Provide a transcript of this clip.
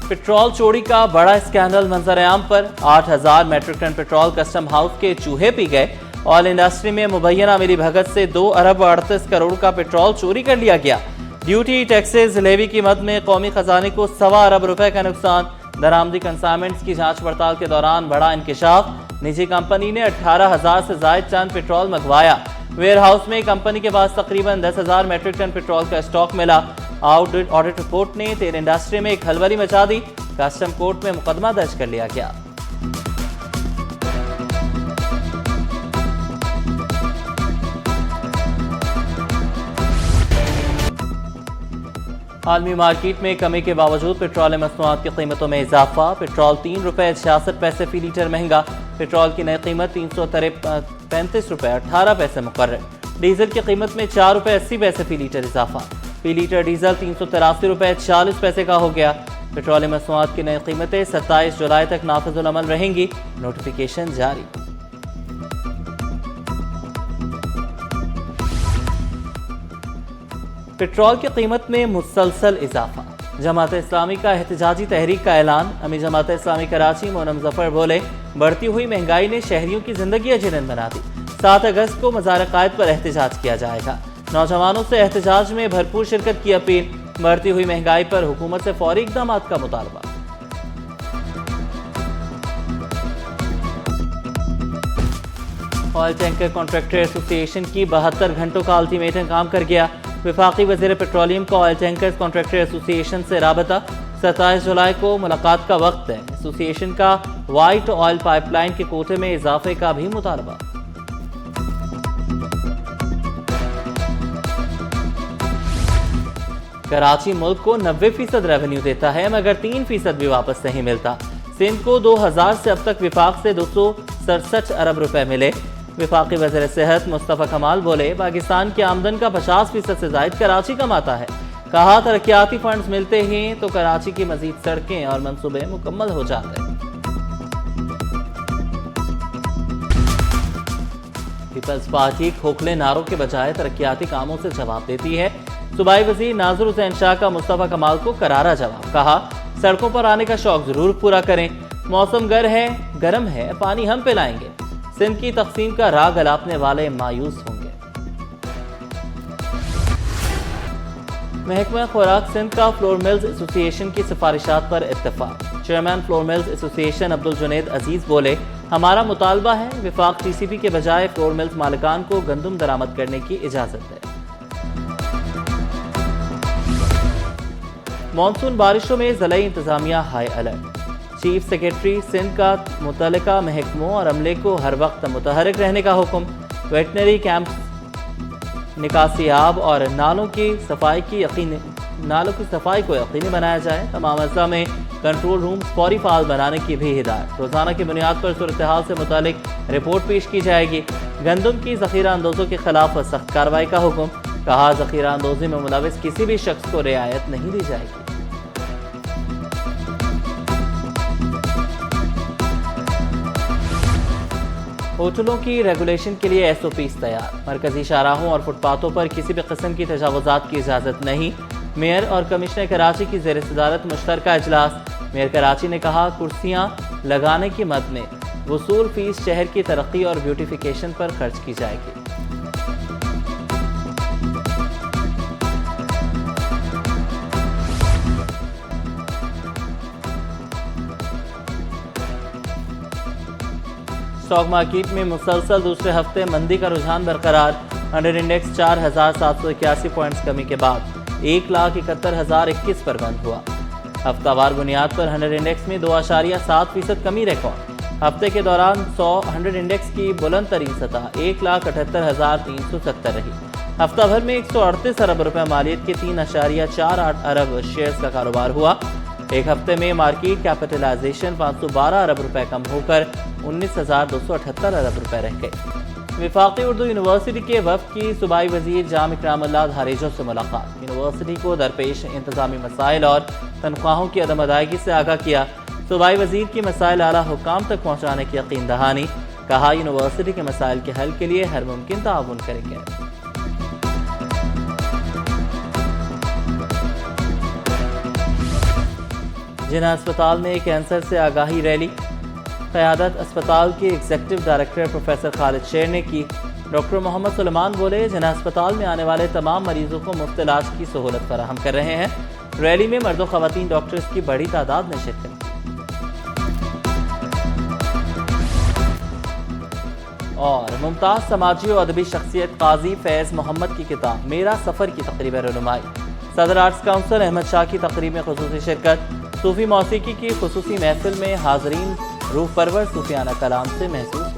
Petrol चोरी का बड़ा स्कैंडल मंजर-ए-आम पर 8000 metric ton petrol custom house के चूहे पी गए। ऑयल इंडस्ट्री में मुबैना मिली भगत से 2 अरब 38 करोड़ का पेट्रोल चोरी कर लिया गया। ड्यूटी टैक्सेस लेवी की मद में कौमी खजाने को 1.25 अरब रुपए का नुकसान। दरामदी कंसाइनमेंट्स की जांच पड़ताल के दौरान बड़ा इंकिशाफ। निजी कंपनी ने 18,000 से जायद टन पेट्रोल मंगवाया। वेयर हाउस में कंपनी के पास तकरीबन 10,000 मैट्रिक टन पेट्रोल का स्टॉक मिला। ऑडिट रिपोर्ट ने तेल इंडस्ट्री में एक हलबली मचा दी। कस्टम कोर्ट में मुकदमा दर्ज कर लिया गया। आलमी मार्केट में कमी के बावजूद पेट्रोल मसनूआत की कीमतों में इजाफा। पेट्रोल 3 रुपए 66 पैसे फी लीटर महंगा। पेट्रोल की नई कीमत 335 रुपए 18 पैसे मुकर्रर। डीजल की कीमत में 4 रुपए 80 पैसे फी लीटर इजाफा। फी लीटर डीजल 383 रुपए 40 पैसे का हो गया। पेट्रोल मसनूआत की नई कीमतें 27 जुलाई तक नाफिजुल अमल रहेंगी। नोटिफिकेशन जारी। पेट्रोल की कीमत में मुसलसल इजाफा। जमात इस्लामी का एहतजाजी तहरीक का ऐलान। अमीर जमात इस्लामी कराची मोनम जफर बोले, बढ़ती हुई महंगाई ने शहरियों की जिंदगी अजीरन बना दी। 7 अगस्त को मज़ार कायद पर एहतजाज किया जाएगा। नौजवानों से एहतजाज में भरपूर शिरकत की अपील। बढ़ती हुई महंगाई पर हुकूमत से फौरी इक़दाम का मुतालबा। ऑयल टैंकर कॉन्ट्रैक्टर एसोसिएशन की 72 घंटों का अल्टीमेटम काम कर गया। वफाकी वज़ीर पेट्रोलियम का ऑयल टैंकर्स कॉन्ट्रैक्टर एसोसिएशन से राबता। 27 जुलाई को मुलाकात का वक्त है। एसोसिएशन का वाइट ऑयल पाइपलाइन के कोटे में इजाफे का भी मुतालबा। कराची मुल्क को 90% रेवेन्यू देता है, मगर 3% भी वापस नहीं मिलता। सिंध को 2000 से अब तक विफाक से 267 अरब रुपए मिले। विफाकी वज़ीर सेहत मुस्तफ़ा कमाल बोले, पाकिस्तान की आमदन का 50% से जायद कराची कमाता है। कहा, तरक्याती फंड्स मिलते हैं तो कराची की मजीद सड़कें और मंसूबे मुकम्मल हो जाते हैं। पीपल्स पार्टी खोखले नारों के बजाय तरक्याती कामों से जवाब देती है। सूबाई वज़ीर नाज़िर हुसैन शाह का मुस्तफ़ा कमाल को करारा जवाब। कहा, सड़कों पर आने का शौक जरूर पूरा करें। मौसम गर्म है, पानी हम पिलाएंगे। सिंध की तकसीम का राग अलापने वाले मायूस होंगे। महकमा खुराक सिंध का फ्लोर मिल्स एसोसिएशन की सिफारिशात पर इत्तेफाक। Chairman flour mills association Abdul Junaid Aziz बोले, हमारा मुतालबा है विफाक टीसीपी के बजाय फ्लोर मिल्स मालिकान को गंदम दरामद करने की इजाजत है। मानसून बारिशों में ज़िला इंतजामिया high alert. Chief secretary Sindh का मुतल्लिका महकमों और अमले को हर वक्त मुतहरिक रहने का हुक्म। वेटनरी कैंप, निकासियाब और नालों की सफाई को यकीनी बनाया जाए। तमाम अज़ला में कंट्रोल रूम फौरी फाल बनाने की भी हिदायत। रोजाना की बुनियाद पर सूरत हाल से मुतालिक रिपोर्ट पेश की जाएगी। गंदम की ज़ख़ीरा अंदोज़ों के खिलाफ सख्त कार्रवाई का हुक्म। कहा, ज़ख़ीरा अंदोज़ी में मुलविस किसी भी शख्स को रियायत नहीं दी जाएगी। होटलों की रेगुलेशन के लिए एसओपीज तैयार। मरकजी शाहराहों और फुटपाथों पर किसी भी किस्म की तजावुज़ात की इजाज़त नहीं। मेयर और कमिश्नर कराची की ज़ेर सदारत मुश्तरका इजलास। मेयर कराची ने कहा, कुर्सियां लगाने की मद में वसूल फीस शहर की तरक्की और ब्यूटिफिकेशन पर खर्च की जाएगी। स्टॉक मार्केट में मुसलसल दूसरे हफ्ते मंदी का रुझान बरकरार। अंडर इंडेक्स 4781 पॉइंट्स कमी के बाद 1,71,021 पर बंद हुआ। हफ्तावार बुनियाद पर 100 इंडेक्स में 2.7% कमी रिकॉर्ड। हफ्ते के दौरान 100 इंडेक्स की बुलंद तरीन सतह 1,78,370 रही। हफ्ता भर में 138 अरब रुपए मालियत के 3.48 अरब शेयर्स का कारोबार हुआ। एक हफ्ते में मार्केट कैपिटलाइजेशन 512 अरब रुपए कम होकर 19,278 अरब रुपए रह गए। वफाकी उर्दू यूनिवर्सिटी के वफ़द की सूबाई वज़ीर जाम इकरामुल्लाह धारेजो से मुलाकात। यूनिवर्सिटी को दरपेश इंतजामी मसाइल और तनख्वाहों की अदम अदायगी से आगाह किया। सूबाई वज़ीर की मसाइल आला हुकाम तक पहुँचाने की यकीन दहानी। कहा, यूनिवर्सिटी के मसाइल के हल के लिए हर मुमकिन ताउन करेंगे। जिना अस्पताल में कैंसर से आगाही रैली। क़यादत अस्पताल के एग्जीक्यूटिव डायरेक्टर प्रोफेसर खालिद शेर ने की। डॉक्टर मोहम्मद सुलेमान बोले, जिना अस्पताल में आने वाले तमाम मरीजों को मुफ्त इलाज की सहूलत फराहम कर रहे हैं। रैली में मर्द व ख़वातीन डॉक्टर्स की बड़ी तादाद ने शिरकत की। और मुमताज़ समाजी और अदबी शख्सियत काजी फैज़ मोहम्मद की किताब मेरा सफ़र की तकरीब रनुमाई। सदर आर्ट्स काउंसिल अहमद शाह की तकरीब में खुसूसी शिरकत। सूफी मौसीकी की खुसूसी महफिल में हाज़रीन रूह परवर सूफियाना कलाम से महसूस